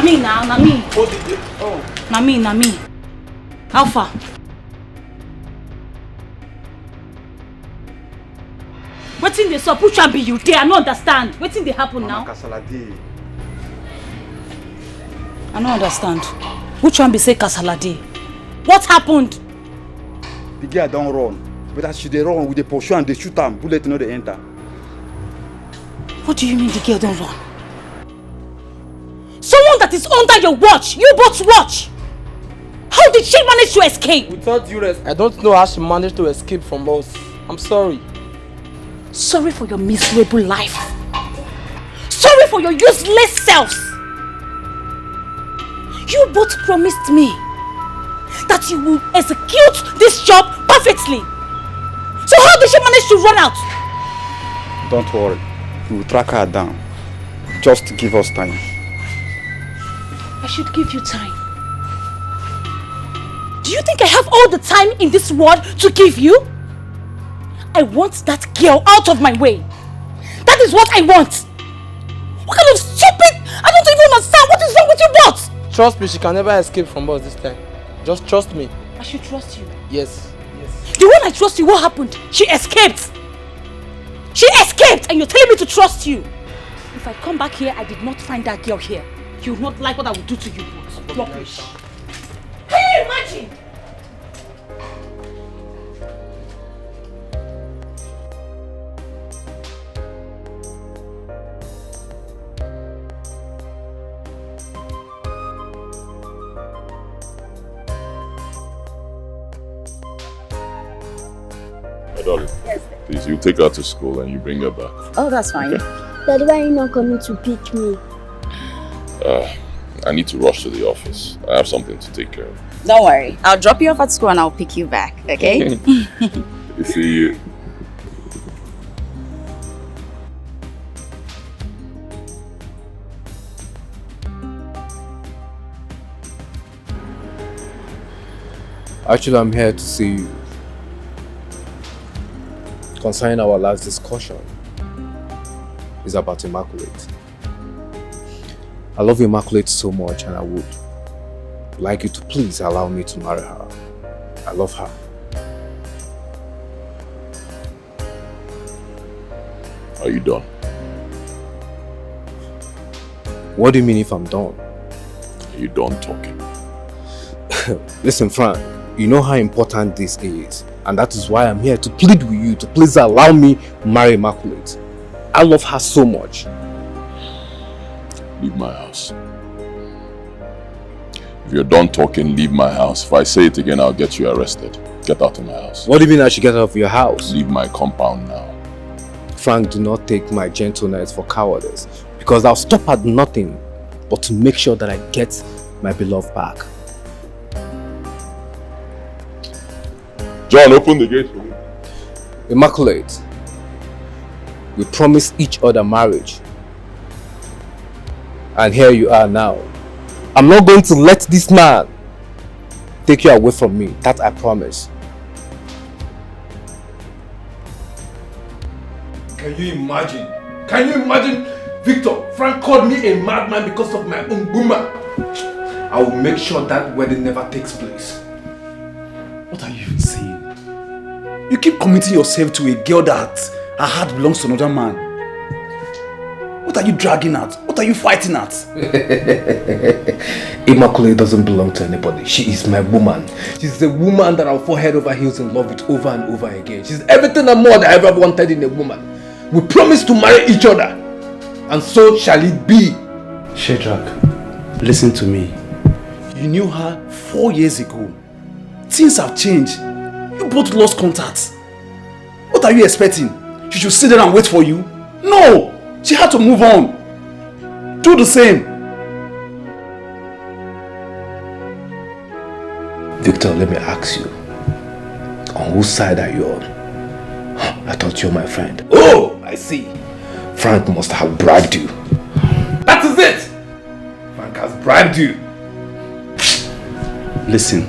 me now, na me. Oh. Na me. How far? Wetin dey sup? Which one be you? I no understand. Wetin dey happen now? I no understand. Which one be say kasala dey? What happened? The girl don't run. But as she dey run, we dey pursue and dey shoot am. Bullet no dey enter. What do you mean the girl don't run? Someone that is under your watch, you both watch. How did she manage to escape? Without due respect, I don't know how she managed to escape from us. I'm sorry. Sorry for your miserable life. Sorry for your useless selves. You both promised me that you will execute this job perfectly. So how did she manage to run out? Don't worry. We will track her down. Just give us time. I should give you time. Do you think I have all the time in this world to give you? I want that girl out of my way. That is what I want. What kind of stupid... I don't even understand. What is wrong with you both? Trust me, she can never escape from us this time. Just trust me. I should trust you. Yes. The one I trust you, what happened? She escaped. She escaped and you're telling me to trust you. If I come back here, I did not find that girl here. You will not like what I will do to you both. Rubbish. Can you imagine? Darling, yes, please, you take her to school and you bring her back. Oh, that's fine. Okay. Daddy, why are you not coming to pick me? I need to rush to the office. I have something to take care of. Don't worry. I'll drop you off at school and I'll pick you back, okay? See you. Actually, I'm here to see you concerning our last discussion. It's about Immaculate. I love Immaculate so much and I would like you to please allow me to marry her. I love her. Are you done? What do you mean if I'm done? Are you done talking? Listen, Frank, you know how important this is. And that is why I'm here to plead with you to please allow me to marry Immaculate. I love her so much. Leave my house. If you're done talking, leave my house. If I say it again, I'll get you arrested. Get out of my house. What do you mean I should get out of your house? Leave my compound now. Frank, do not take my gentleness for cowardice. Because I'll stop at nothing but to make sure that I get my beloved back. John, open the gate for me. Immaculate, we promised each other marriage. And here you are now. I'm not going to let this man take you away from me. That I promise. Can you imagine? Can you imagine? Victor, Frank called me a madman because of my own woman. I will make sure that wedding never takes place. What are you even saying? You keep committing yourself to a girl that her heart belongs to another man. What are you dragging at? What are you fighting at? Immaculate doesn't belong to anybody. She is my woman. She's the woman that I'll fall head over heels in love with over and over again. She's everything and more that I ever wanted in a woman. We promised to marry each other. And so shall it be. Shadrach, listen to me. You knew her 4 years ago. Things have changed. You both lost contact. What are you expecting? She should sit there and wait for you? No! She had to move on. Do the same. Victor, let me ask you. On whose side are you on? I thought you were my friend. Oh, I see. Frank must have bribed you. That is it! Frank has bribed you. Listen,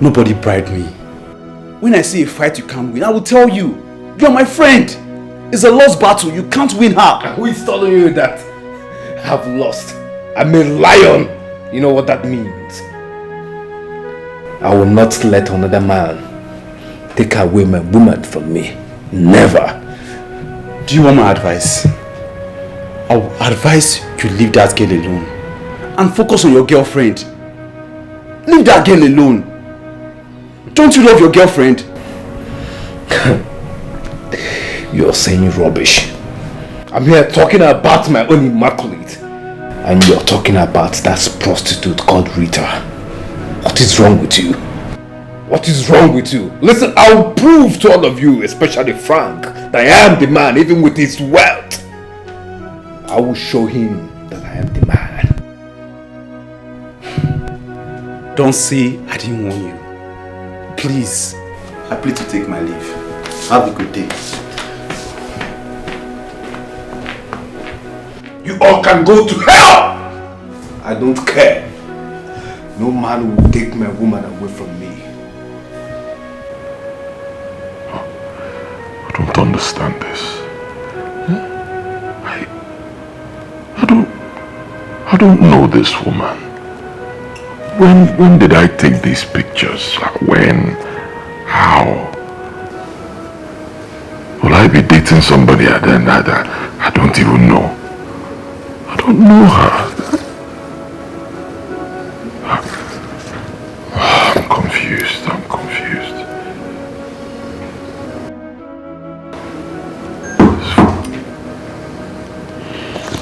nobody bribed me. When I see a fight you can't win, I will tell you. You are my friend. It's a lost battle. You can't win her. Who is telling you that? I have lost. I'm a lion. You know what that means? I will not let another man take away my woman from me. Never. Do you want my advice? I will advise you leave that girl alone and focus on your girlfriend. Leave that girl alone. Don't you love your girlfriend? You're saying rubbish. I'm here talking about my own immaculate. And you're talking about that prostitute called Rita. What is wrong with you? What is wrong with you? Listen, I'll prove to all of you, especially Frank, that I am the man even with his wealth. I will show him that I am the man. Don't say I didn't warn you. Please, I plead to take my leave. Have a good day. You all can go to hell! I don't care. No man will take my woman away from me. I don't understand this. I don't know this woman. When did I take these pictures? When? How? Will I be dating somebody I don't even know? I don't know her. I'm confused.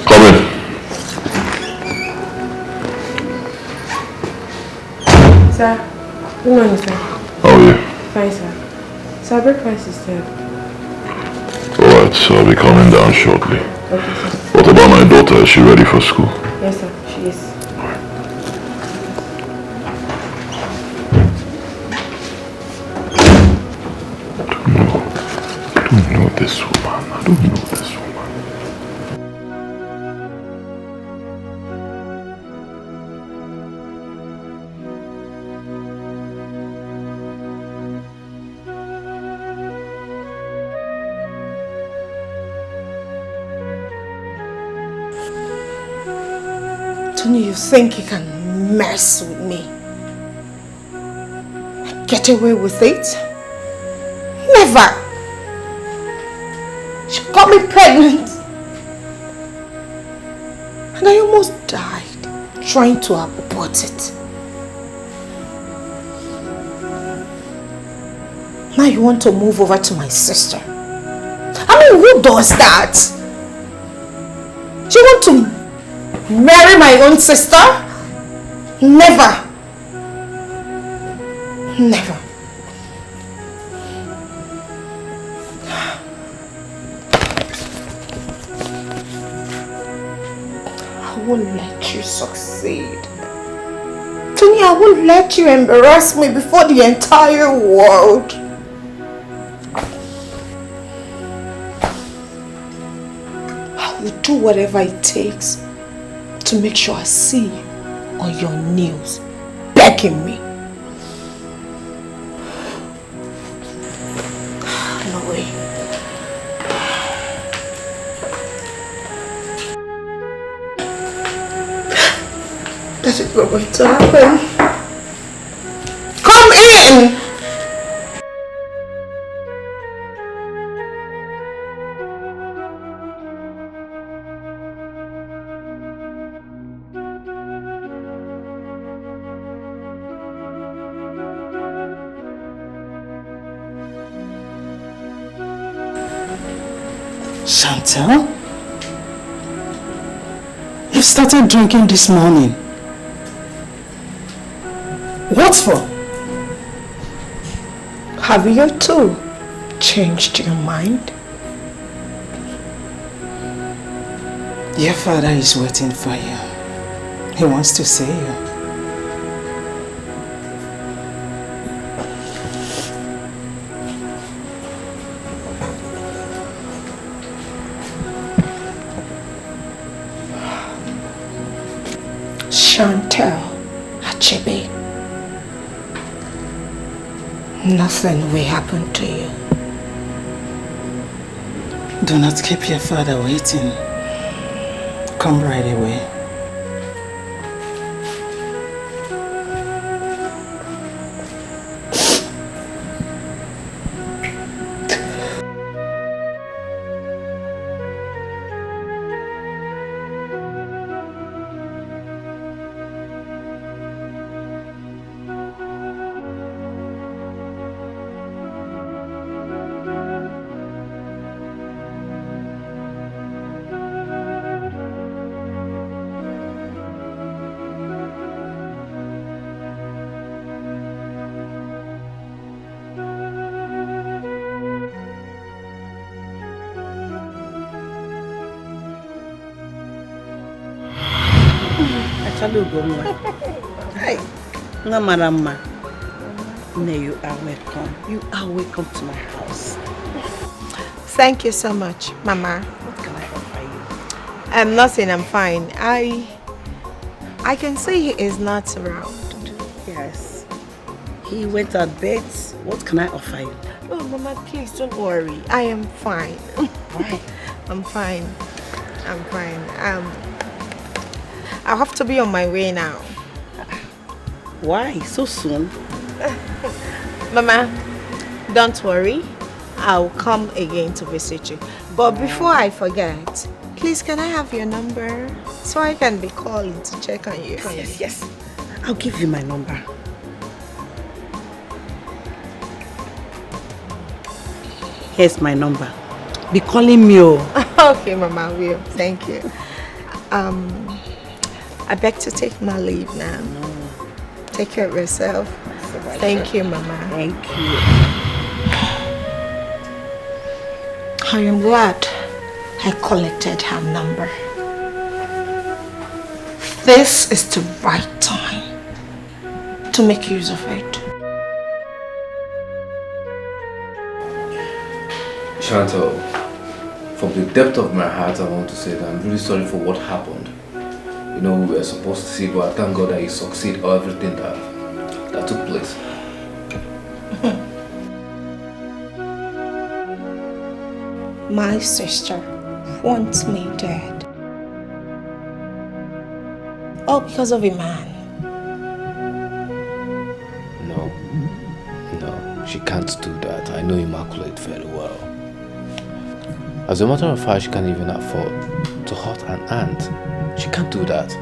Come in. Sir, good morning, sir. How are you? Fine, sir. Sir, breakfast is served. Alright, so I'll be coming down shortly. Okay, sir. What about my daughter? Is she ready for school? Yes, sir, she is. I don't know this woman. Tony, you think you can mess with me? Get away with it? Never! She got me pregnant. And I almost died trying to abort it. Now you want to move over to my sister? I mean, who does that? Do you want to marry my own sister? Never. Never. I won't let you succeed. Tony, I won't let you embarrass me before the entire world. I will do whatever it takes to make sure I see you on your knees begging me. No way. That is not going to happen. Come in! Chantal? You started drinking this morning. What for? Have you too changed your mind? Your father is waiting for you. He wants to see you. Chantal Achebe. Nothing will happen to you. Do not keep your father waiting. Come right away. Hi. Namarama. No, you are welcome. You are welcome to my house. Thank you so much, Mama. What can I offer you? Nothing, I'm fine. I can see he is not around. Yes. He went at bed. What can I offer you? Oh, Mama, please don't worry. I am fine. Why? I'm fine. I'm fine. I'll have to be on my way now. Why? So soon? Mama, don't worry. I'll come again to visit you. But before I forget, please can I have your number so I can be calling to check on you? Yes. I'll give you my number. Here's my number. Be calling me. Okay, Mama, I will. Thank you. I beg to take my leave now. Take care of yourself. Thank you, Mama. Thank you. I am glad I collected her number. This is the right time to make use of it. Chantal, from the depth of my heart, I want to say that I'm really sorry for what happened. You know, we were supposed to see, but I thank God that you succeed or everything that took place. My sister wants me dead. All because of a man. No, she can't do that. I know Immaculate very well. As a matter of fact, she can't even afford to hurt an ant. She can't do that.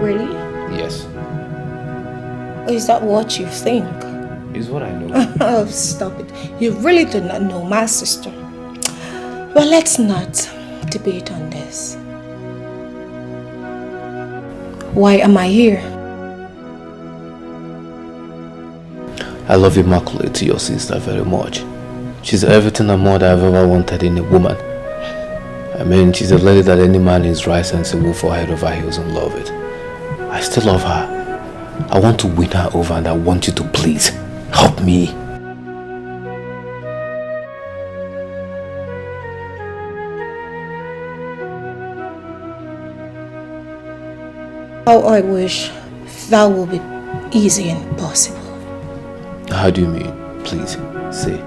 Really? Yes. Is that what you think? Is what I know. Oh, stop it. You really do not know my sister. Well, let's not debate on this. Why am I here? I love Immaculate, your sister, very much. She's everything and more that I've ever wanted in a woman. I mean, she's a lady that any man in his right sense will fall head over heels and love it. I still love her. I want to win her over and I want you to please help me. How I wish that would be easy and possible. How do you mean? Please, say.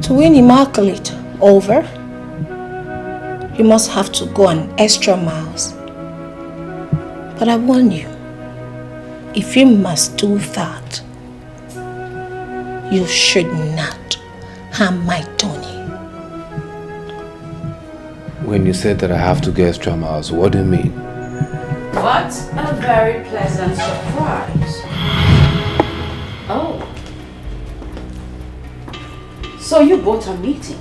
To win Immaculate over, you must have to go an extra miles. But I warn you, if you must do that, you should not harm my Tony. When you said that I have to go extra miles, what do you mean? What a very pleasant surprise. Oh. So you both are meeting.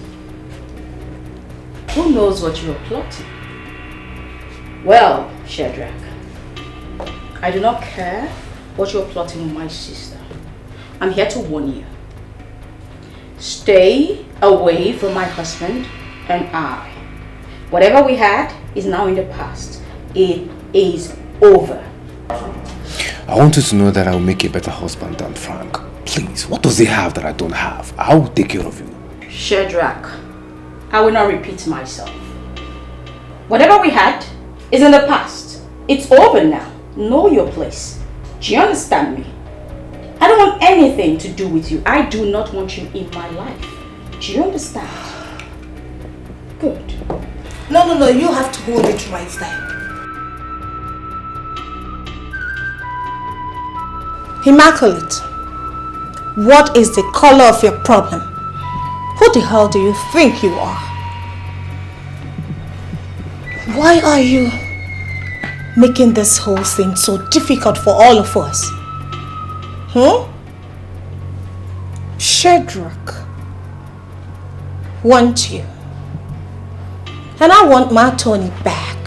Who knows what you are plotting? Well, Shadrach, I do not care what you are plotting with my sister. I'm here to warn you. Stay away from my husband and I. Whatever we had is now in the past. It is over. I want you to know that I will make a better husband than Frank. Please, what does he have that I don't have? I will take care of you. Shadrach, I will not repeat myself. Whatever we had is in the past. It's over now. Know your place. Do you understand me? I don't want anything to do with you. I do not want you in my life. Do you understand? Good. No, you have to hold it right there. Immaculate, what is the color of your problem? Who the hell do you think you are? Why are you making this whole thing so difficult for all of us? Shadrach wants you. And I want my Tony back.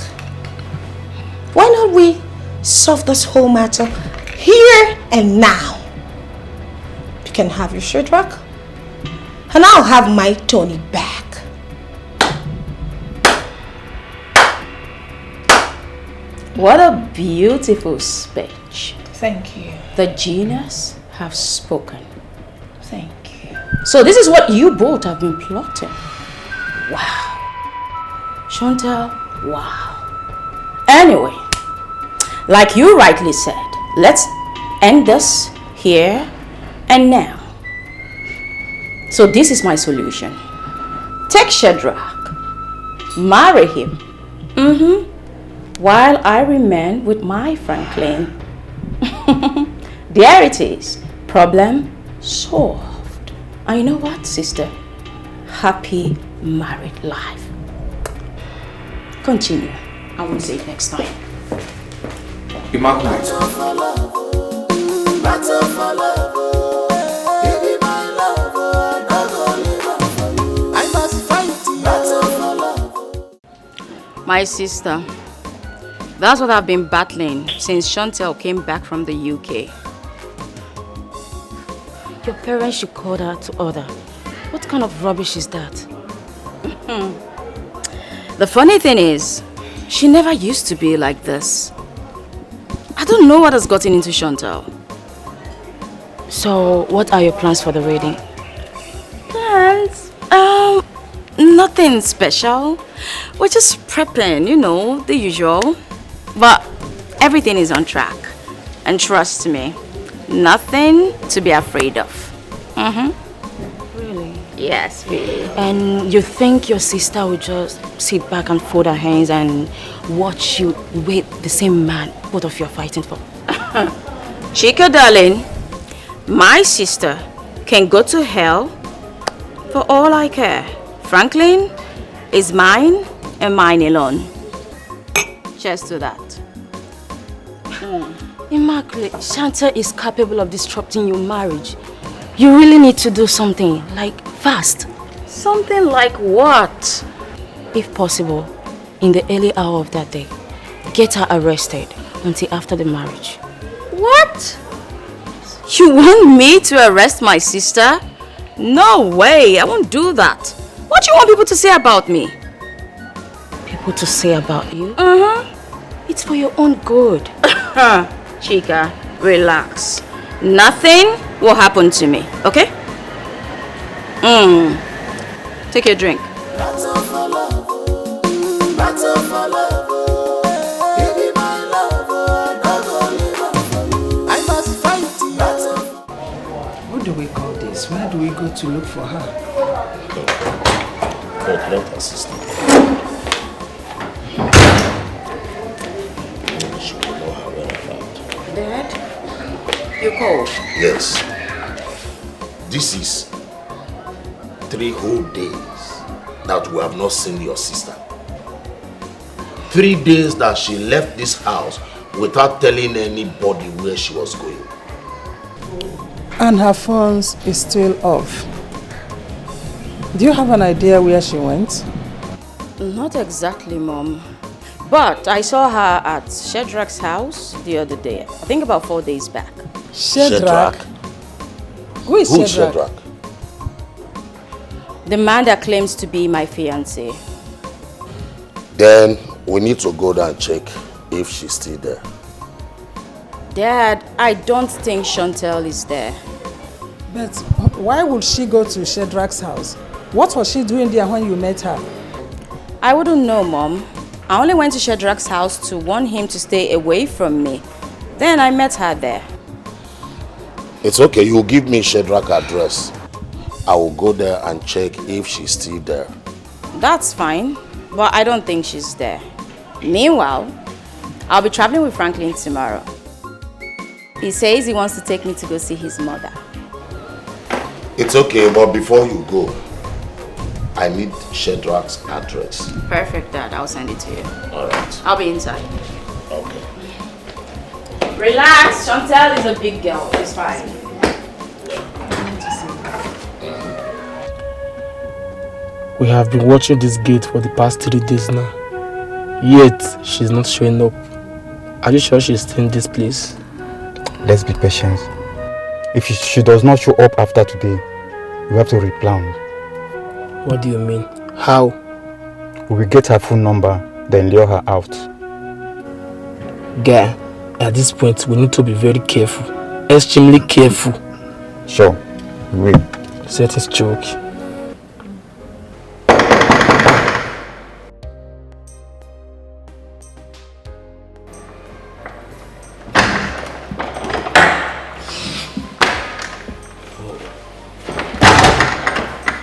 Why not we solve this whole matter here and now? You can have your Shadrach, and I'll have my Tony back. What a beautiful speech. Thank you. The genius have spoken. Thank you. So this is what you both have been plotting. Wow. Chantal, wow. Anyway, like you rightly said, let's end this here and now. So this is my solution. Take Shadrach, marry him, while I remain with my Franklin. There it is. Problem solved. And you know what, sister? Happy married life. Continue. I will say it next time. Immaculate. My sister, that's what I've been battling since Chantal came back from the UK. Your parents should call her to order. What kind of rubbish is that? The funny thing is, she never used to be like this. I don't know what has gotten into Chantal. So, what are your plans for the wedding? Plans? Nothing special. We're just prepping, you know, the usual. But everything is on track. And trust me, nothing to be afraid of. Really? Yes, really. And you think your sister would just sit back and fold her hands and watch you with the same man both of you are fighting for? Chica, darling, my sister can go to hell for all I care. Franklin is mine and mine alone. Cheers to that. Immaculate, Chantal is capable of disrupting your marriage. You really need to do something, like fast. Something like what? If possible, in the early hour of that day, get her arrested until after the marriage. What? You want me to arrest my sister? No way, I won't do that. What do you want people to say about me? People to say about you? It's for your own good. Chica, relax. Nothing will happen to me, okay? Take your drink. What do we call this? Where do we go to look for her? God, let her sister. She will know her whereabouts. Dad, you called? Yes. This is 3 whole days that we have not seen your sister. 3 days that she left this house without telling anybody where she was going. And her phone is still off. Do you have an idea where she went? Not exactly, Mom. But I saw her at Shadrach's house the other day. I think about 4 days back. Shadrach? Who is Shadrach? The man that claims to be my fiancé. Then we need to go there and check if she's still there. Dad, I don't think Chantal is there. But why would she go to Shadrach's house? What was she doing there when you met her? I wouldn't know, Mom. I only went to Shadrach's house to warn him to stay away from me. Then I met her there. It's okay, you give me Shadrach's address. I will go there and check if she's still there. That's fine, but I don't think she's there. Meanwhile, I'll be traveling with Franklin tomorrow. He says he wants to take me to go see his mother. It's okay, but before you go, I need Shadrach's address. Perfect, Dad. I'll send it to you. Alright. I'll be inside. Okay. Relax. Chantal is a big girl. It's fine. We have been watching this gate for the past 3 days now. Yet, she's not showing up. Are you sure she's still in this place? Let's be patient. If she does not show up after today, we have to replan. What do you mean? How? We will get her phone number, then lure her out. Guy, at this point, we need to be very careful. Extremely careful. Sure. Wait. Set his choke.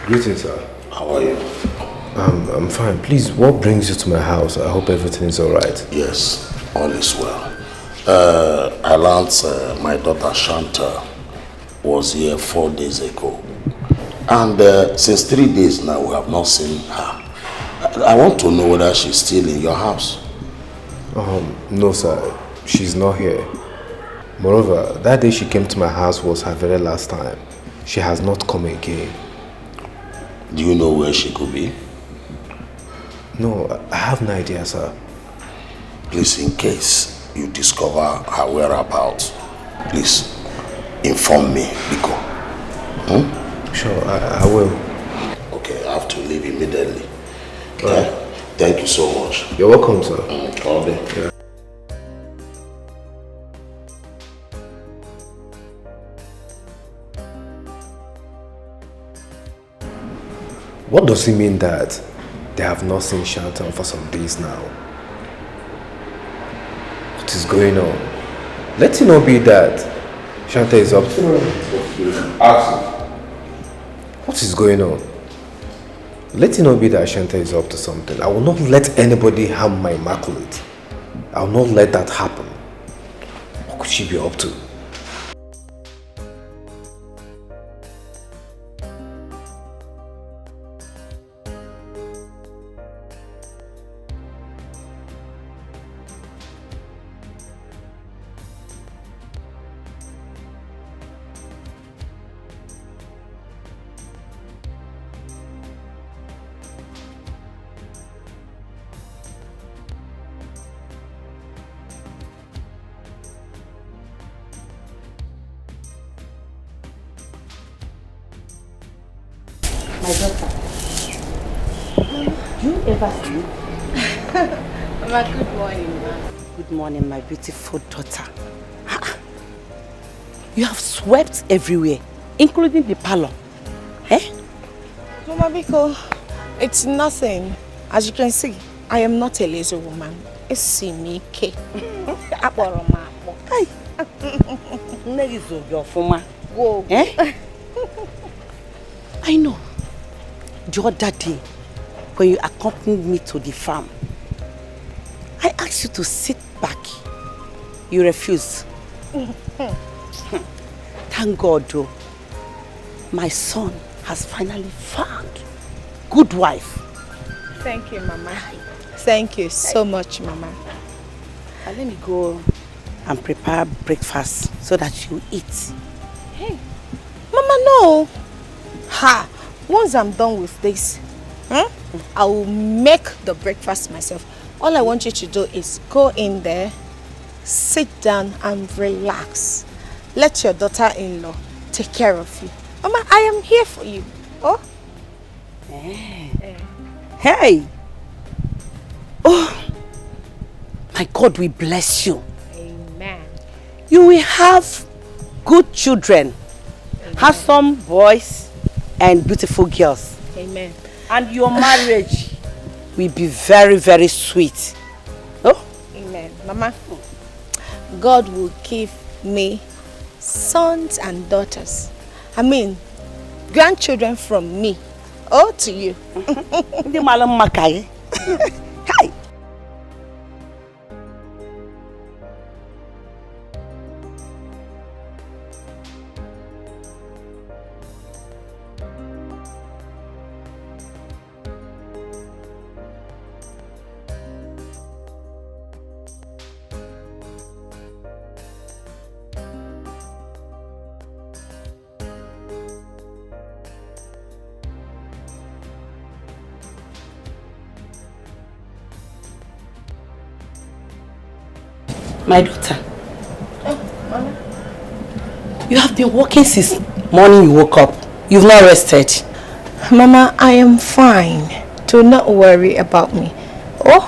Greetings, sir. How are you? I'm fine. Please, what brings you to my house? I hope everything is alright. Yes, all is well. I learned my daughter Shanta was here 4 days ago. And since 3 days now, we have not seen her. I want to know whether she's still in your house. No, sir. She's not here. Moreover, that day she came to my house was her very last time. She has not come again. Do you know where she could be? No, I have no idea, sir. Please, in case you discover her whereabouts, please inform me, Biko. Sure, I will. Okay, I have to leave immediately. Okay? Right. Thank you so much. You're welcome, sir. All day. Yeah. What does it mean that they have not seen Shanta for some days now? What is going on? Let it not be that Shanta is up to... What is going on? Let it not be that Shanta is up to something. I will not let anybody harm my immaculate. I will not let that happen. What could she be up to? My daughter, do you ever sleep? Mama, good morning, ma. Good morning, my beautiful daughter. You have swept everywhere, including the parlor. Eh? Mama Biko, it's nothing. As you can see, I am not a lazy woman. It's me, K. Eh? I know. The other day, when you accompanied me to the farm, I asked you to sit back. You refused. Thank God, though. My son has finally found a good wife. Thank you, Mama. Thank you so much, Mama. Let me go and prepare breakfast so that you eat. Hey, Mama, no. Ha! Once I'm done with this, I will make the breakfast myself. All I want you to do is go in there, sit down and relax. Let your daughter-in-law take care of you. Mama, I am here for you. Oh? Hey! Oh! My God, we bless you. Amen. You will have good children, handsome boys and beautiful girls. Amen. And your marriage will be very, very sweet. Oh? Amen. Mama, God will give me sons and daughters. I mean, grandchildren from me. Oh, to you. Hi. My daughter, Mama. You have been working since morning you woke up. You've not rested. Mama, I am fine. Do not worry about me. Oh?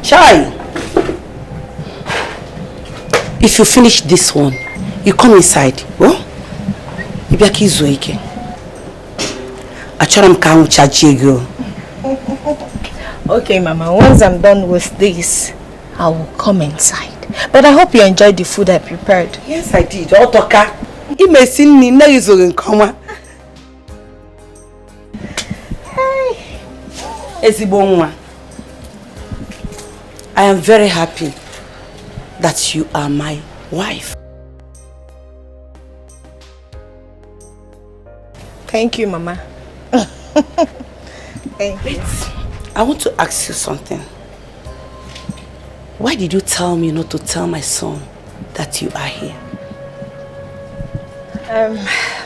Chai! If you finish this one, you come inside. Oh? Ibiaki Zoike. Acharam Kamu Chachego. Okay, Mama. Once I'm done with this, I will come inside. But I hope you enjoyed the food I prepared. Yes, I did. Otoka. You may see me now. You come. Hey, Ezibonwa. I am very happy that you are my wife. Thank you, Mama. Thank you. I want to ask you something. Why did you tell me not to tell my son that you are here?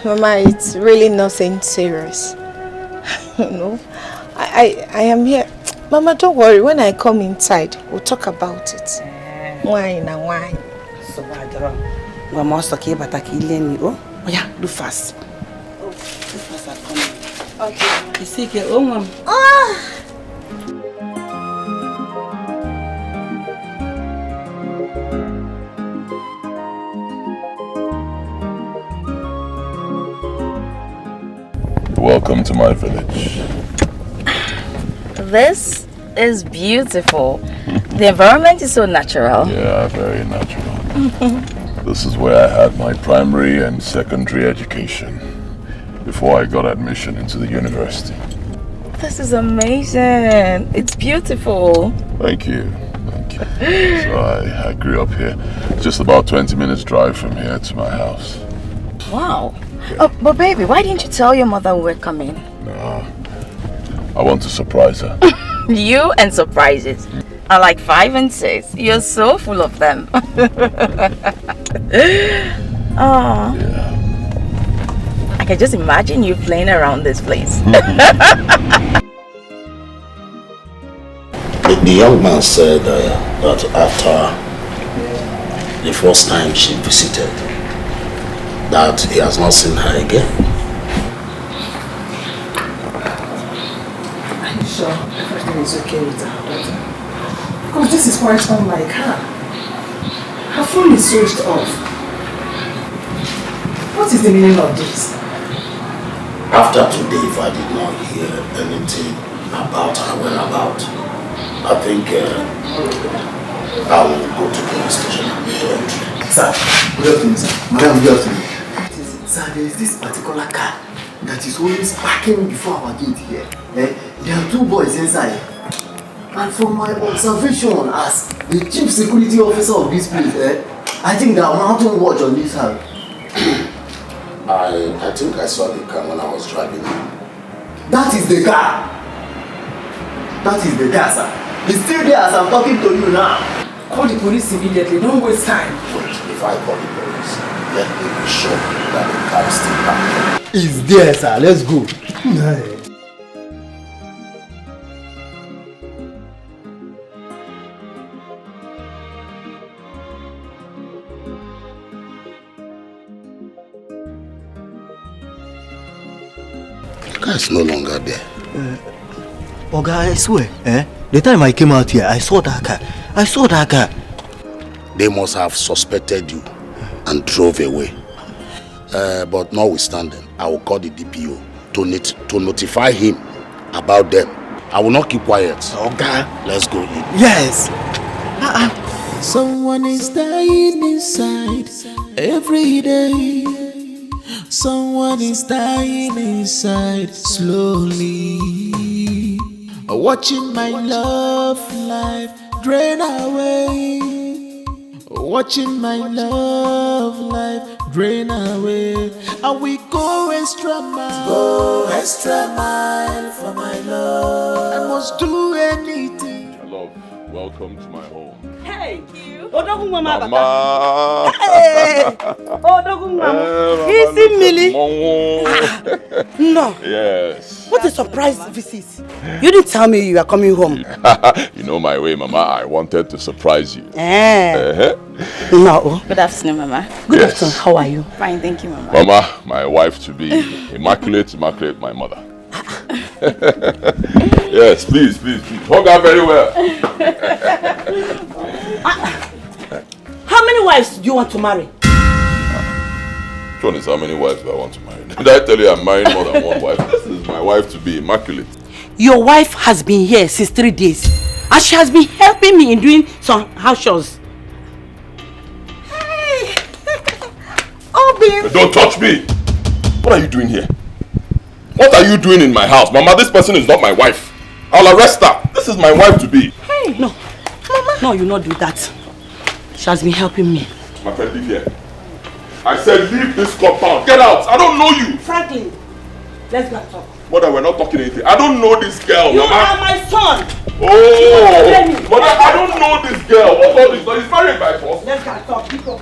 Mama, it's really nothing serious. You know, I am here. Mama, don't worry. When I come inside, we'll talk about it. Wine and wine. So bad, we must talk about that. Oh, yeah, do fast. Oh, do fast. I'm coming. Okay. You see, Mom. Ah. Welcome to my village. This is beautiful. The environment is so natural. Yeah, very natural. This is where I had my primary and secondary education before I got admission into the university. This is amazing. It's beautiful. Thank you. Thank you. So I grew up here. It's just about 20 minutes drive from here to my house. Wow. Oh, but baby, why didn't you tell your mother we were coming? No. I want to surprise her. You and surprises are like 5 and 6. You're so full of them. Oh. Yeah. I can just imagine you playing around this place. The young man said that after the first time she visited, that he has not seen her again. Are you sure everything is okay with her daughter? Because this is quite unlike her. Her phone is switched off. What is the meaning of this? After today, if I did not hear anything about her whereabouts, I think I will go to the police station and meet her. Sir, good afternoon, sir. Madam, good afternoon. Sir, there is this particular car that is always parking before our gate here. There are 2 boys inside. And from my observation as the chief security officer of this place, I think they are mounting watch on this house. I think I saw the car when I was driving. That is the car. That is the car, sir. It's still there as I'm talking to you now. Call the police immediately. Don't waste time. Wait, if I call the police, let me be sure that the car is still parked. It's there, sir. Let's go. The car is no longer there. Oga, I swear, the time I came out here, I saw that car. I saw that car. They must have suspected you and drove away. But notwithstanding, I will call the DPO to notify him about them. I will not keep quiet. Okay. Let's go in. Yes. Someone is dying inside every day. Someone is dying inside slowly. Watching my love life drain away. Watching my love life drain away. And we go extra mile. Go extra mile for my love. I must do anything. My love, welcome to my home. Hey, Odogun Mama. Mama. Hey, Odogun Mama. Easy, Millie. No. Yes. What a surprise visit. You didn't tell me you are coming home. You know my way, Mama. I wanted to surprise you. No. Good afternoon, Mama. Good afternoon. How are you? Fine, thank you, Mama. Mama, my wife to be immaculate, my mother. Yes, please. Hug her very well. How many wives do you want to marry? John is how many wives do I want to marry? Did I tell you I'm marrying more than one wife? This is my wife to be, Immaculate. Your wife has been here since 3 days. And she has been helping me in doing some house chores. Hey! Obi! Don't touch me! What are you doing here? What are you doing in my house? Mama, this person is not my wife. I'll arrest her. This is my wife to be. Hey! No. Mama. No, you not do that. She has been helping me. My friend, leave here. I said leave this compound. Get out. I don't know you. Franklin, let's go talk. Mother, we're not talking anything. I don't know this girl, You Mama. are my son. Oh! Mother, I don't know this girl. What's all this? He's married by force. Let's go talk. People.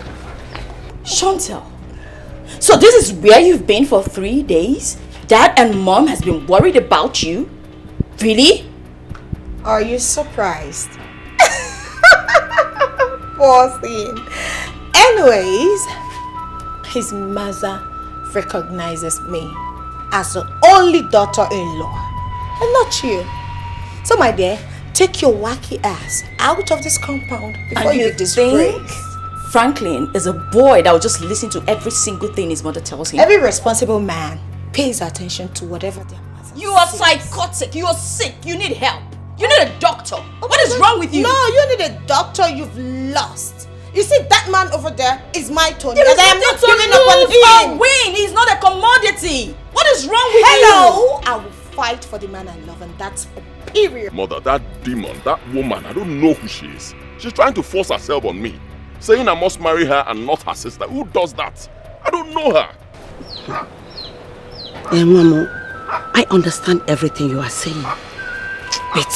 Chantel, so this is where you've been for 3 days? Dad and Mom has been worried about you? Really? Are you surprised? Poor thing. Anyways, his mother recognizes me as the only daughter-in-law and not you. So my dear, take your wacky ass out of this compound before And you disgrace. Franklin is a boy that will just listen to every single thing his mother tells him. Every responsible man pays attention to whatever their mother You are psychotic. You are sick. You need help. You need a doctor. What is wrong with you? No, you need a doctor. You've lost. You see, that man over there is my Tony. There is And I am not nothing to giving up on lose him. or win. He's not a commodity. What is wrong with Hello, I will fight for the man I love, and that's a period. Mother, that demon, that woman, I don't know who she is. She's trying to force herself on me. Saying I must marry her and not her sister. Who does that? I don't know her. Mamo, I understand everything you are saying. But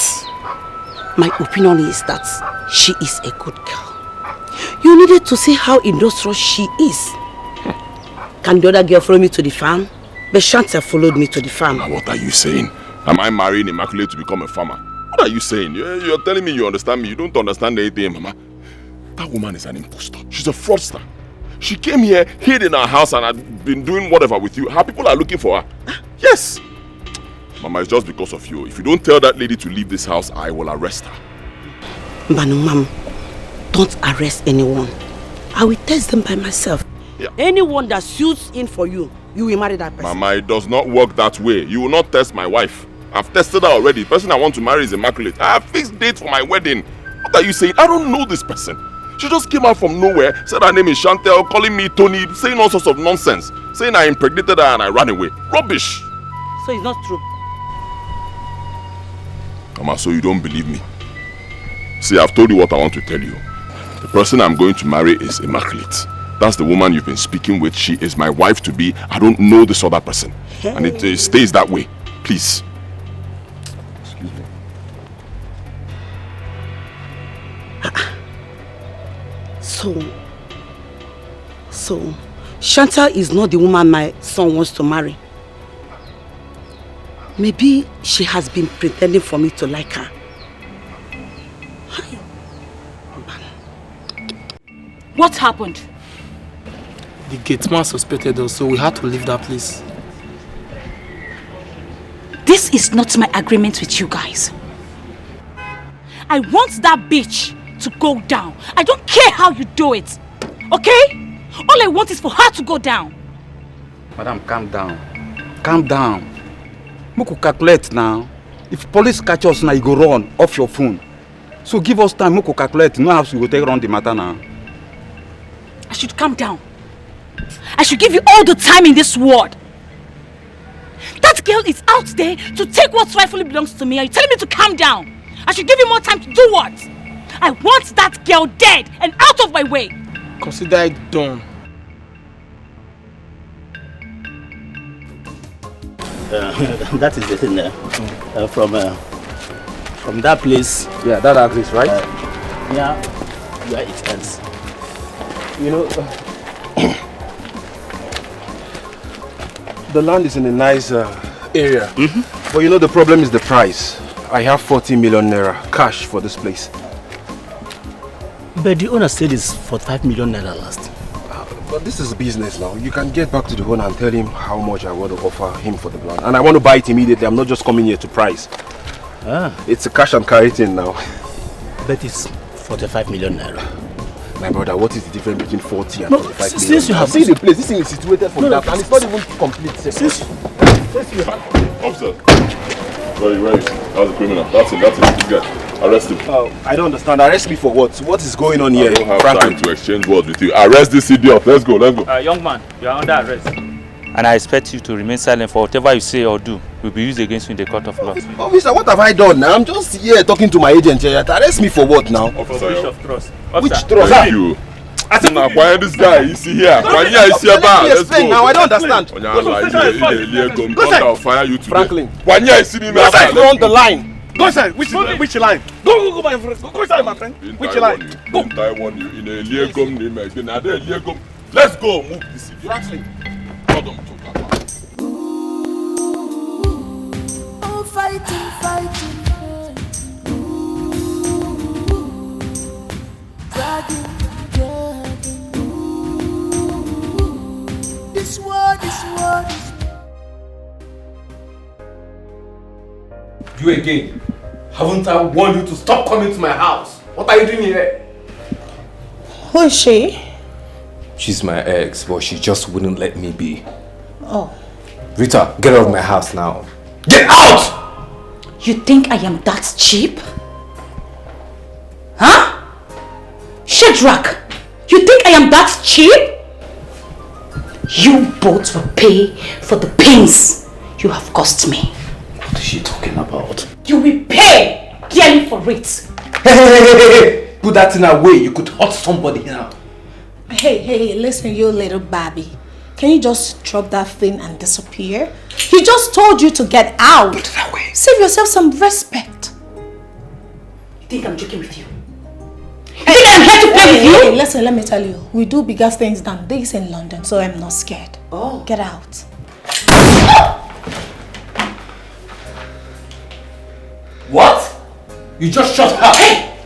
my opinion is that she is a good girl. You needed to see how industrious she is. Can the other girl follow me to the farm? But Chantel followed me to the farm. Now, what are you saying? Am I marrying Immaculate to become a farmer? What are you saying? You're telling me you understand me. You don't understand anything, Mama. That woman is an impostor. She's a fraudster. She came here, hid in our house, and had been doing whatever with you. Her people are looking for her. Yes. Mama, it's just because of you. If you don't tell that lady to leave this house, I will arrest her. Banu, Mom, don't arrest anyone. I will test them by myself. Yeah. Anyone that suits in for you, you will marry that person. Mama, it does not work that way. You will not test my wife. I've tested her already. The person I want to marry is Immaculate. I have fixed date for my wedding. What are you saying? I don't know this person. She just came out from nowhere, said her name is Chantel, calling me Tony, saying all sorts of nonsense, saying I impregnated her and I ran away. Rubbish. So it's not true. Mama, so you don't believe me? See, I've told you what I want to tell you. The person I'm going to marry is Immaculate. That's the woman you've been speaking with. She is my wife to be. I don't know this other person. Hey. And it stays that way. Please. Excuse me. So, Chantal is not the woman my son wants to marry. Maybe she has been pretending for me to like her. What happened? The gateman suspected us, so we had to leave that place. This is not my agreement with you guys. I want that bitch to go down. I don't care how you do it. Okay? All I want is for her to go down. Madam, calm down. Calm down. Moku calculate now. If police catch us now, you go run off your phone. So give us time, Moku calculate. No how we go take run the matter now. I should calm down. I should give you all the time in this world. That girl is out there to take what rightfully belongs to me. Are you telling me to calm down? I should give you more time to do what? I want that girl dead and out of my way. Consider it done. That is the thing there. From that place. Yeah, that agrees, right? Yeah, it ends. You know, the land is in a nice area. But you know the problem is the price. I have 40 million naira cash for this place. But the owner said it's 45 million naira last. But this is business now. You can get back to the owner and tell him how much I want to offer him for the land. And I want to buy it immediately. I'm not just coming here to price. Ah. It's a cash and carry thing now. But it's 45 million naira. My brother, what is the difference between 40 and 45 million? Since you have seen the place, this thing is situated for that, and it's not even complete. Since you have... Officer, where is? That's the criminal. That's him. This guy. Arrest him. I don't understand. Arrest me for what? What is going on here? I don't have time to exchange words with you. Arrest this idiot. Let's go. Young man, you are under arrest. And I expect you to remain silent, for whatever you say or do will be used against you in the court of law. Officer, what have I done now? I'm just here talking to my agent here. Arrest me for what now? Officer, breach of trust. Which Officer, trust? Thank you. Why this guy? Is he here? Why is he here? Let's go. Now I don't understand. I'll fire you today. Franklin. Why is he here? Go on the line. Go inside. Which line? Go, my friend. Go inside, my friend. Which line? Go. I want you in a Liegum name. Let's go. Move this idiot. Franklin. Oh, fighting. Dragging. This word. You again. Haven't I warned you to stop coming to my house? What are you doing here? Who is she? She's my ex, but she just wouldn't let me be. Oh. Rita, get out of my house now. Get out! You think I am that cheap? Huh? Shadrach, you think I am that cheap? You both will pay for the pains you have caused me. What is she talking about? You will pay dearly for it. Hey! Put that thing away. You could hurt somebody now. Hey, listen, you little Bobby. Can you just drop that thing and disappear? He just told you to get out. Put it away. Save yourself some respect. You think I'm joking with you? You think I'm here to play with you? Hey, listen, let me tell you. We do bigger things than this in London, so I'm not scared. Oh. Get out. What? You just shot her. Hey!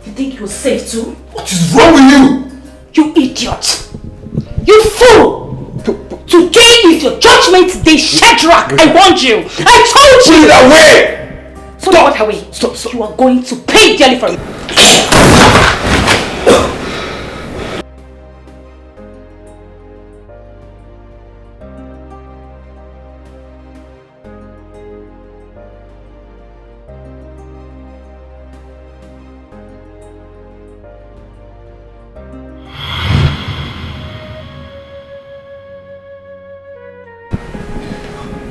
You think you're safe too? What is wrong with you? You idiot! You fool! Today is your judgment day, Shadrach! I warned you! I told you! Put it away! Put it away! Stop. You are going to pay dearly for it!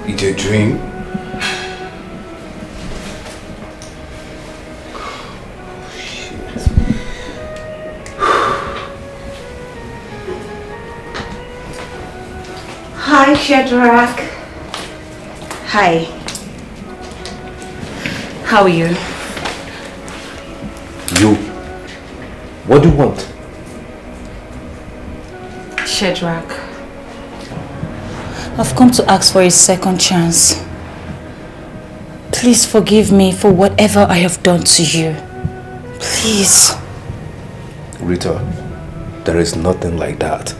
It's a dream. Hi, Shadrach. Hi. How are you? You. What do you want? Shadrach, I've come to ask for a second chance. Please forgive me for whatever I have done to you. Please. Rita, there is nothing like that.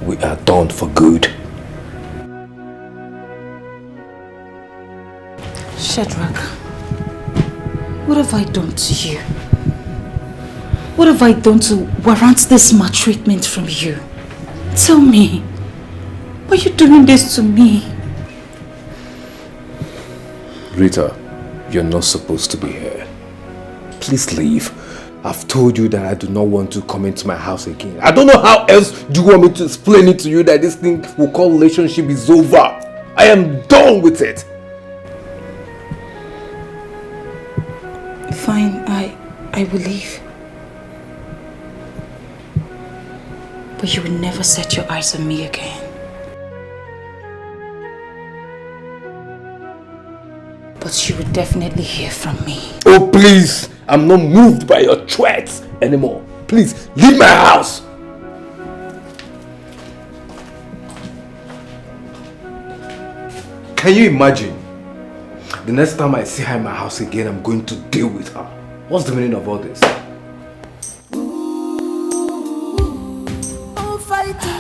We are done for good. Shadrach, what have I done to you? What have I done to warrant this maltreatment from you? Tell me, why are you doing this to me? Rita, you're not supposed to be here. Please leave. I've told you that I do not want to come into my house again. I don't know how else do you want me to explain it to you that this thing we call relationship is over. I am done with it. Fine, I will leave. But you will never set your eyes on me again. But you will definitely hear from me. Oh please, I'm not moved by your threats anymore. Please, leave my house. Can you imagine? The next time I see her in my house again, I'm going to deal with her. What's the meaning of all this? Oh, fighting.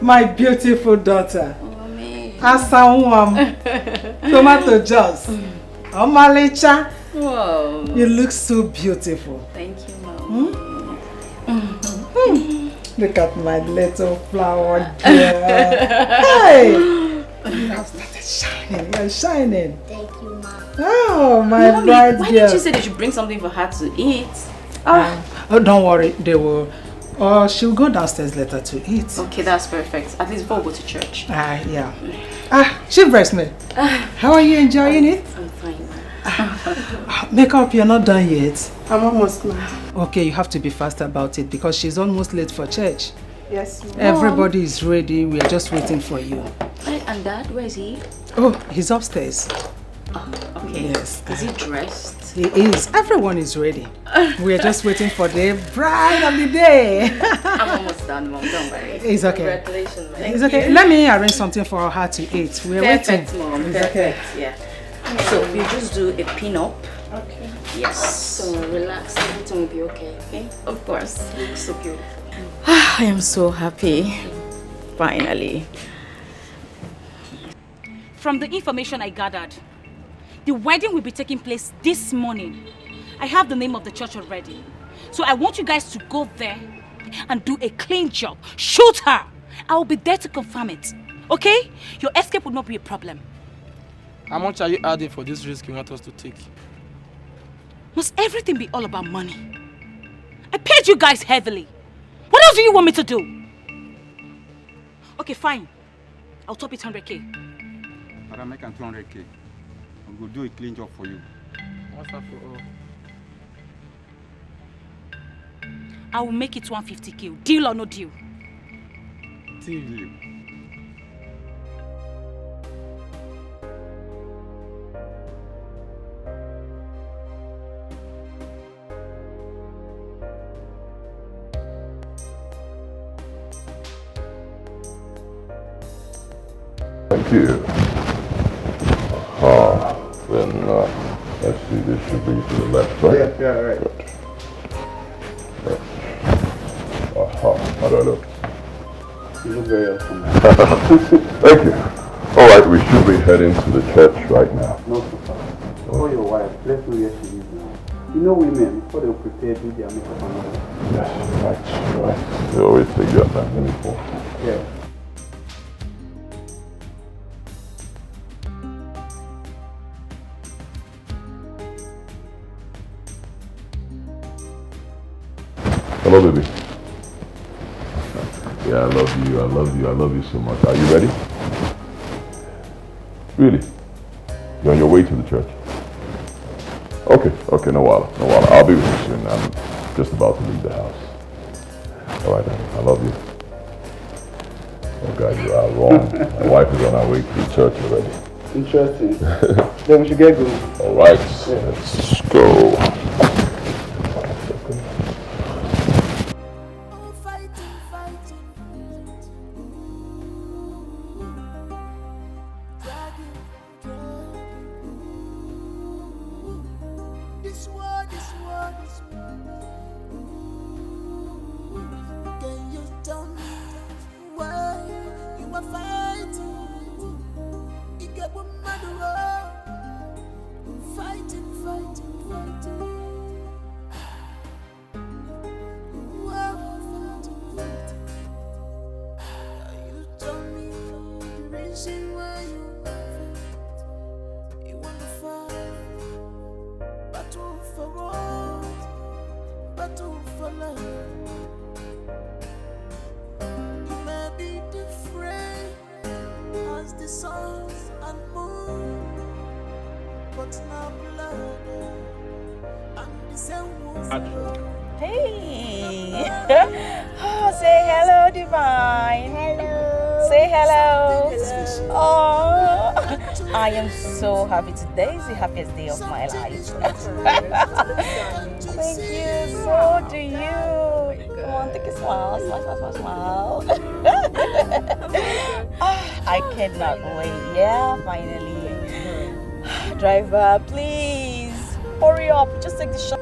My beautiful daughter. Asawam. Tomato juice. Omalicha. Whoa. You look so beautiful. Thank you, Mom. Look at my little flower girl. Hey! You have started shining. You're shining. Thank you, Mom. Oh, my Mommy, bright girl. why did you say they should bring something for her to eat? Oh, don't worry. They will. She'll go downstairs later to eat. Okay, that's perfect. At least before we go to church. Yeah. Chief Breastmilk. How are you enjoying it? I'm fine. Makeup, you're not done yet. I'm almost done. Okay, you have to be fast about it because she's almost late for church. Yes, Mom. Everybody is ready. We are just waiting for you. And Dad, where is he? Oh, he's upstairs. Oh, okay. Yes. Is he dressed? He is. Everyone is ready. We are just waiting for the bride of the day. I'm almost done, Mom. Don't worry. It's okay. Congratulations, Mom. It's okay. Let me arrange something for her to eat. We're Perfect, waiting. Mom. It's Perfect. okay. Yeah. So we just do a pin-up. Okay. Yes. So relax. Everything will be okay, okay? Of course. You look so beautiful. I am so happy. Finally. From the information I gathered, the wedding will be taking place this morning. I have the name of the church already. So I want you guys to go there and do a clean job. Shoot her! I will be there to confirm it. Okay? Your escape will not be a problem. How much are you adding for this risk you want us to take? Must everything be all about money? I paid you guys heavily. What else do you want me to do? Okay, fine. I'll top it 100k. But I'm making 200k. I'm going to do a clean job for you. What's that for all? I will make it 150k. Deal or no deal? Deal. Thank you. Then let's see, this should be to the left, right? Yeah, right. Good. How do I look? You look very awesome. Thank you. Alright, we should be heading to the church right now. No, sir. Call your wife. Let's know where she is now. You know women, before they'll prepare, do their makeup and all that. Yes, right. They always take that time before. Yeah. Hello, baby. Yeah, I love you so much. Are you ready? Really? You're on your way to the church? Okay, no water. I'll be with you soon. I'm just about to leave the house. Alright, I love you. Oh God, you are wrong. My wife is on her way to the church already. Interesting. Then we should get going. Alright, let's go. Hey! Oh, say hello, Divine. Hello. Say hello. Hello. Oh, I am so happy. Today is the happiest day of my life. Thank you. So do you. Come on, take a smile. Smile. I cannot wait. Yeah, finally. Driver, please. Hurry up. Just take the shot.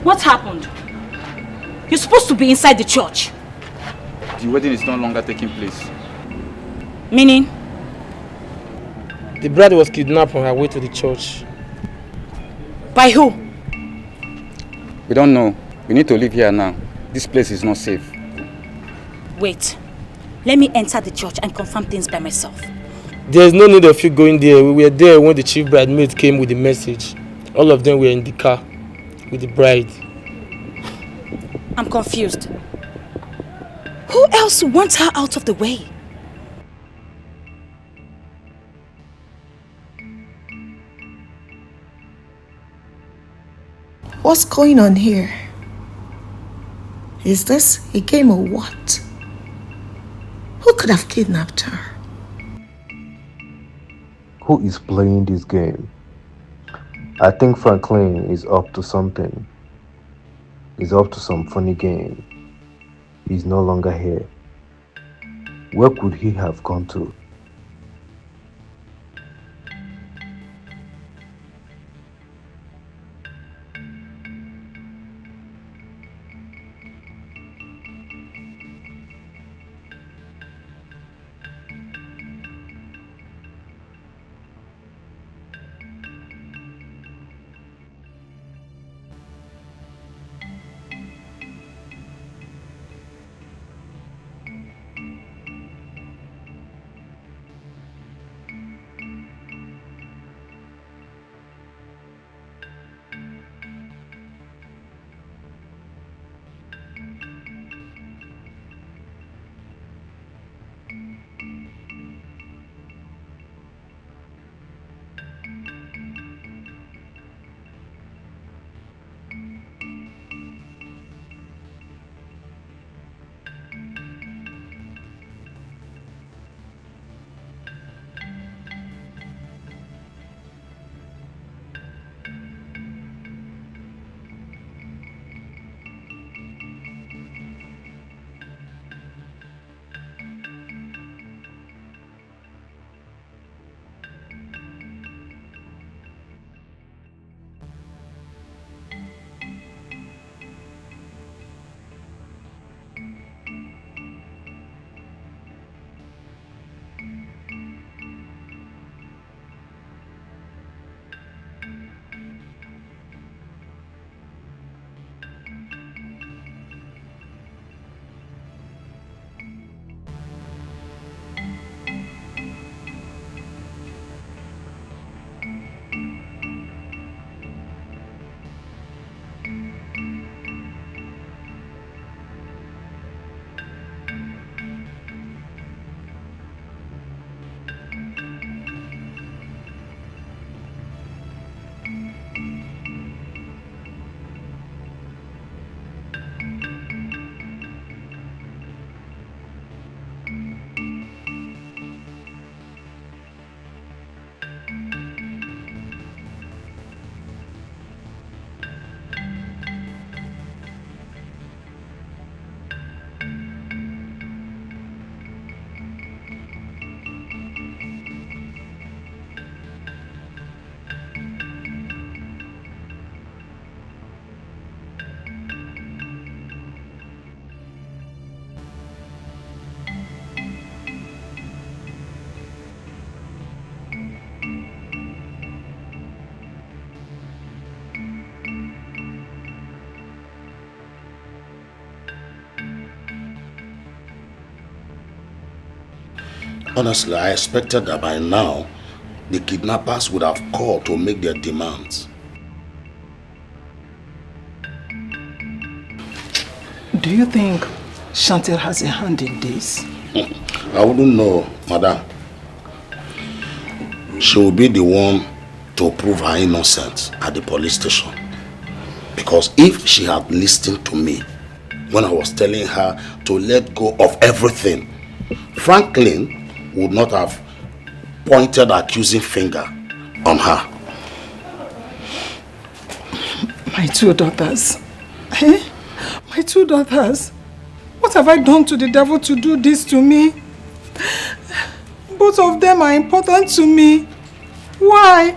What happened? You're supposed to be inside the church. The wedding is no longer taking place. Meaning? The bride was kidnapped on her way to the church. By who? We don't know. We need to leave here now. This place is not safe. Wait. Let me enter the church and confirm things by myself. There's no need of you going there. We were there when the chief bridesmaid came with the message. All of them were in the car with the bride. I'm confused. Who else wants her out of the way? What's going on here? Is this a game or what? Who could have kidnapped her? Who is playing this game? I think Franklin is up to something. He's up to some funny game. He's no longer here. Where could he have gone to? Honestly, I expected that by now, the kidnappers would have called to make their demands. Do you think Chantel has a hand in this? I wouldn't know, madam. She will be the one to prove her innocence at the police station. Because if she had listened to me when I was telling her to let go of everything, Franklin would not have pointed the accusing finger on her. My two daughters. Eh? My two daughters. What have I done to the devil to do this to me? Both of them are important to me. Why?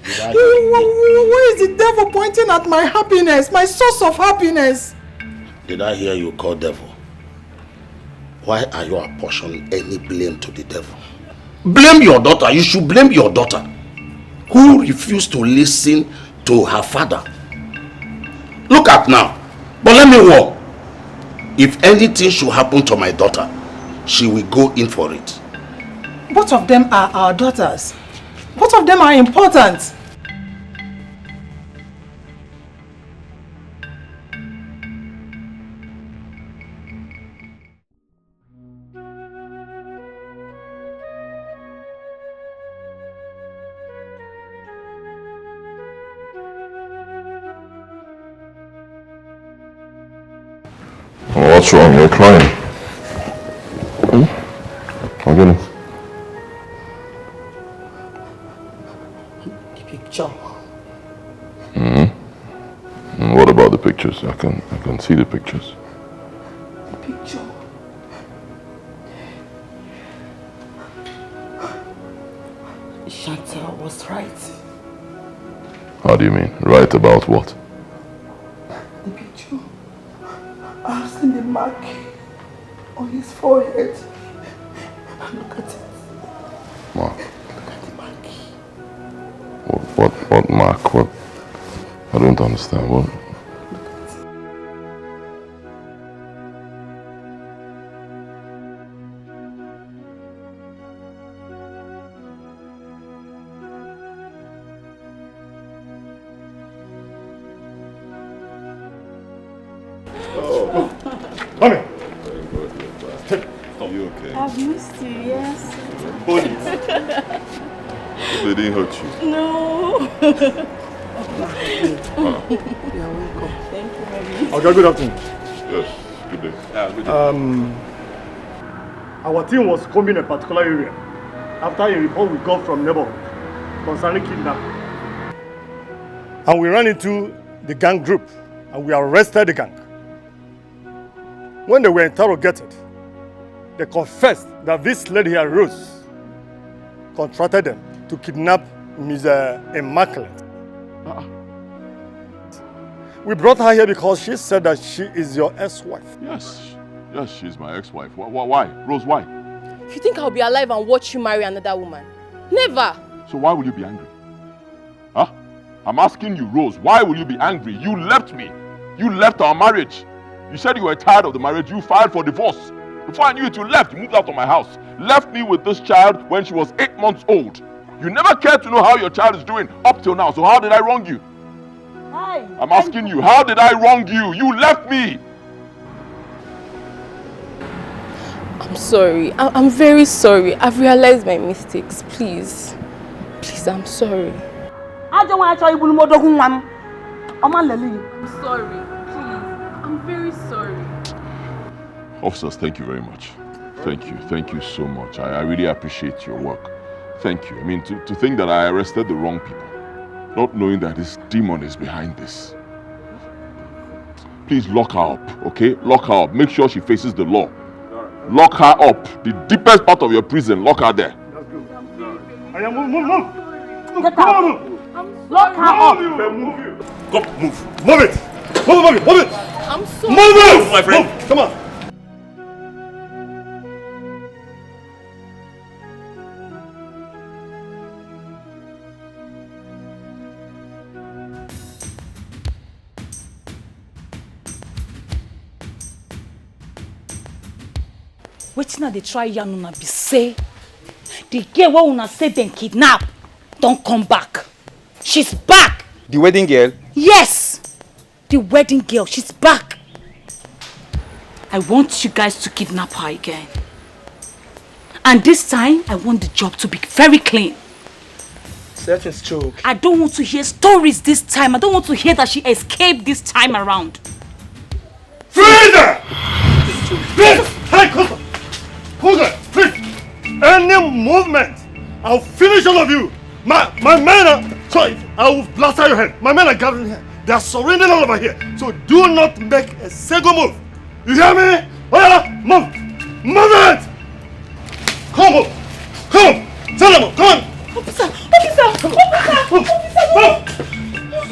Why is the devil pointing at my happiness, my source of happiness? Did I hear you call devil? Why are you apportioning any blame to the devil? Blame your daughter. You should blame your daughter, who refused to listen to her father. Look at now. But let me warn. If anything should happen to my daughter, she will go in for it. Both of them are our daughters. Both of them are important. What's wrong? You're crying. I'm getting. The picture. What about the pictures? I can see the pictures. The picture. Chantal was right. How do you mean? Right about what? The picture. I've seen the mark on his forehead. Look at it. Mark. Look at the mark. What mark? What? I don't understand. What? Mommy! You okay? I've missed you, yes. Bonnie. They didn't hurt you. No. You're welcome. Thank you, Mommy. Okay, good afternoon. Yes, good day. Good day. Our team was combing a particular area after a report we got from neighborhood concerning kidnapping. And we ran into the gang group and we arrested the gang. When they were interrogated, they confessed that this lady here, Rose, contracted them to kidnap Ms. Immaculate. We brought her here because she said that she is your ex-wife. Yes, she's my ex-wife. Why? Rose, why? You think I'll be alive and watch you marry another woman? Never! So why will you be angry? Huh? I'm asking you, Rose, why will you be angry? You left me. You left our marriage. You said you were tired of the marriage. You filed for divorce. Before I knew it, you left. You moved out of my house. Left me with this child when she was 8 months old. You never cared to know how your child is doing up till now. So how did I wrong you? Hi. I'm asking you, how did I wrong you? You left me. I'm sorry. I'm very sorry. I've realized my mistakes. Please. Please, I'm sorry. I don't want to tell you I'm sorry. Please. I'm very sorry. Officers, thank you very much. Thank you. Thank you so much. I really appreciate your work. Thank you. I mean, to think that I arrested the wrong people, not knowing that this demon is behind this. Please lock her up, okay? Lock her up. Make sure she faces the law. Lock her up. The deepest part of your prison, lock her there. Move! Get out. Lock her up. Go, move. Move it! Move it! I'm sorry. Move it! My friend. Move. Come on. Wetin I dey try yarn una be say The girl who una say then kidnap, don't come back. She's back. The wedding girl? Yes, the wedding girl. She's back. I want you guys to kidnap her again. And this time, I want the job to be very clean. Certain joke. I don't want to hear stories this time. I don't want to hear that she escaped this time around. Freezer! Please! Hey, hold on! Please! Any movement, I'll finish all of you! My men are... Sorry, I will blast out your head. My men are gathering here. They are surrendering all over here. So do not make a single move. You hear me? Oh yeah, move! Move it! Come on! Come on! Tell them! Come on! Officer! Officer!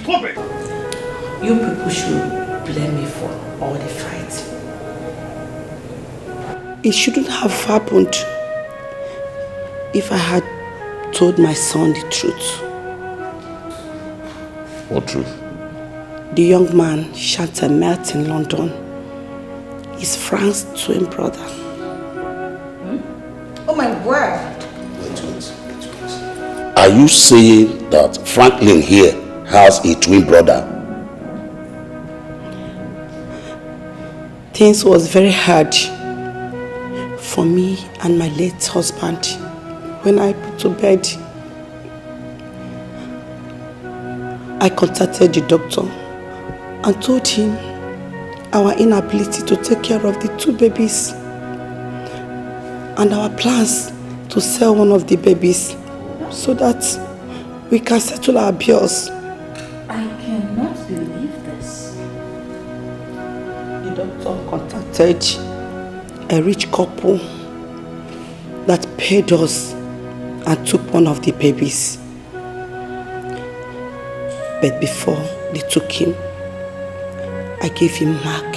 Stop it! You people should blame me for all the fight. It shouldn't have happened if I had told my son the truth. What truth? The young man Shanta met in London is Frank's twin brother. Oh my word! Are you saying that Franklin here has a twin brother? Things was very hard for me and my late husband when I put to bed. I contacted the doctor and told him our inability to take care of the two babies and our plans to sell one of the babies so that we can settle our bills. I cannot believe this. The doctor contacted a rich couple that paid us and took one of the babies. But before they took him, I gave him a mark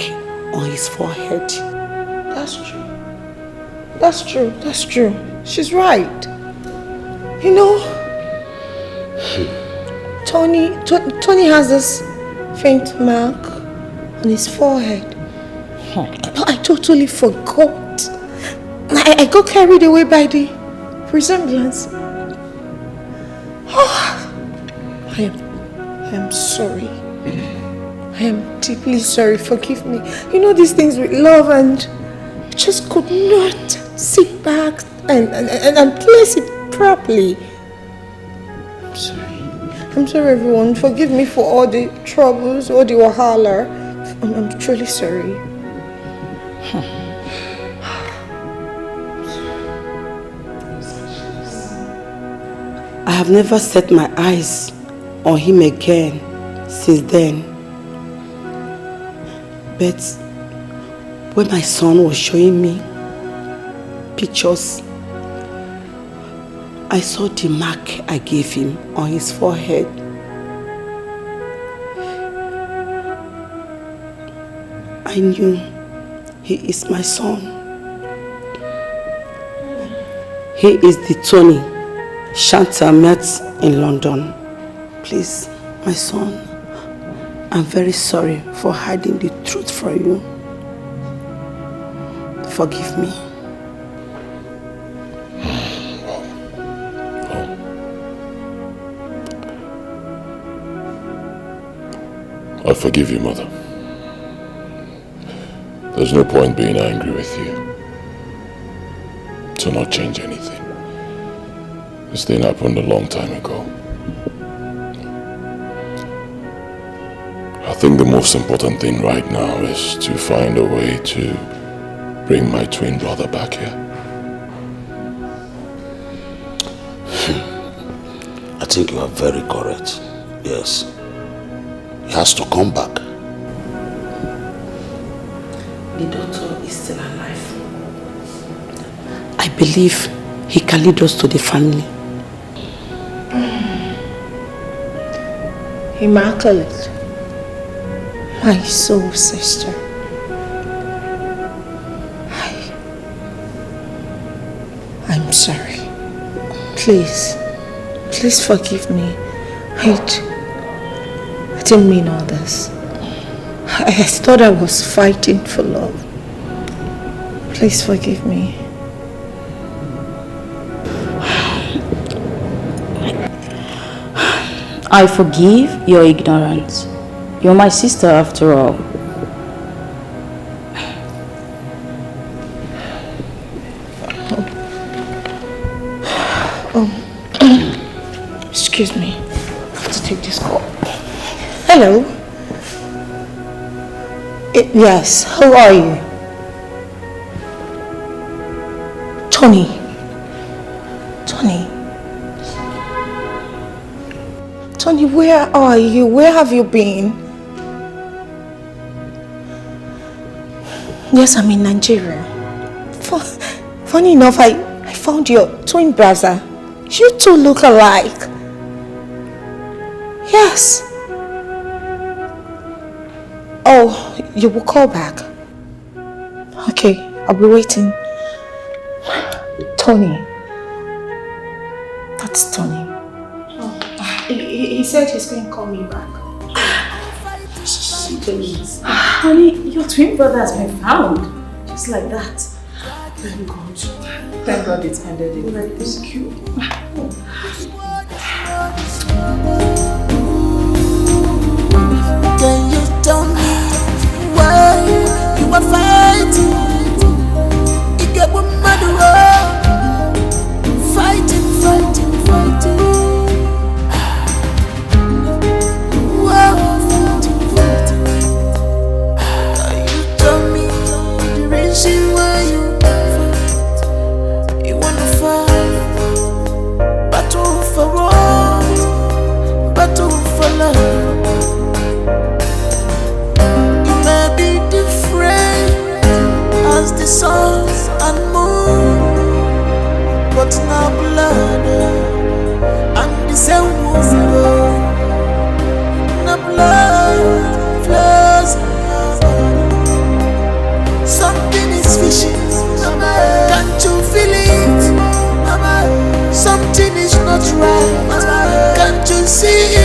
on his forehead. That's true. That's true. That's true. She's right. You know, Tony has this faint mark on his forehead. I totally forgot. I got carried away by the resemblance. Oh, I am sorry. I am deeply sorry. Forgive me. You know these things with love, and I just could not sit back and place it properly. I'm sorry. I'm sorry, everyone. Forgive me for all the troubles, all the wahala. I'm truly sorry. I have never set my eyes on him again since then. But when my son was showing me pictures, I saw the mark I gave him on his forehead. I knew he is my son. He is the Tony Shanta met in London. Please, my son, I'm very sorry for hiding the truth from you. Forgive me. I forgive you, Mother. There's no point being angry with you. To not change anything. This thing happened a long time ago. I think the most important thing right now is to find a way to bring my twin brother back here. I think you are very correct. Yes. He has to come back. The doctor is still alive. I believe he can lead us to the family. Immaculate. My soul sister. I'm sorry. Please forgive me. I didn't mean all this. I thought I was fighting for love. Please forgive me. I forgive your ignorance. You're my sister after all. Excuse me. I have to take this call. Hello. Yes, who are you? Tony. Tony, where are you? Where have you been? Yes, I'm in Nigeria. Funny enough, I found your twin brother. You two look alike. Yes. Oh, you will call back. Okay, I'll be waiting. Tony. That's Tony. Oh, he said he's going to call me back. Please. Honey, your twin brother has been found. Just like that. Thank God. Thank God it's ended in like this cute. Can you tell me why you are fighting? You get one mother fighting. Wow, fighting. Can you tell me the reason why you fight? You wanna fight? Battle for all, battle for love. As the sun and moon, but now blood and the same wound. Now blood flows. Something is fishing. Can't you feel it? Something is not right. Can't you see it?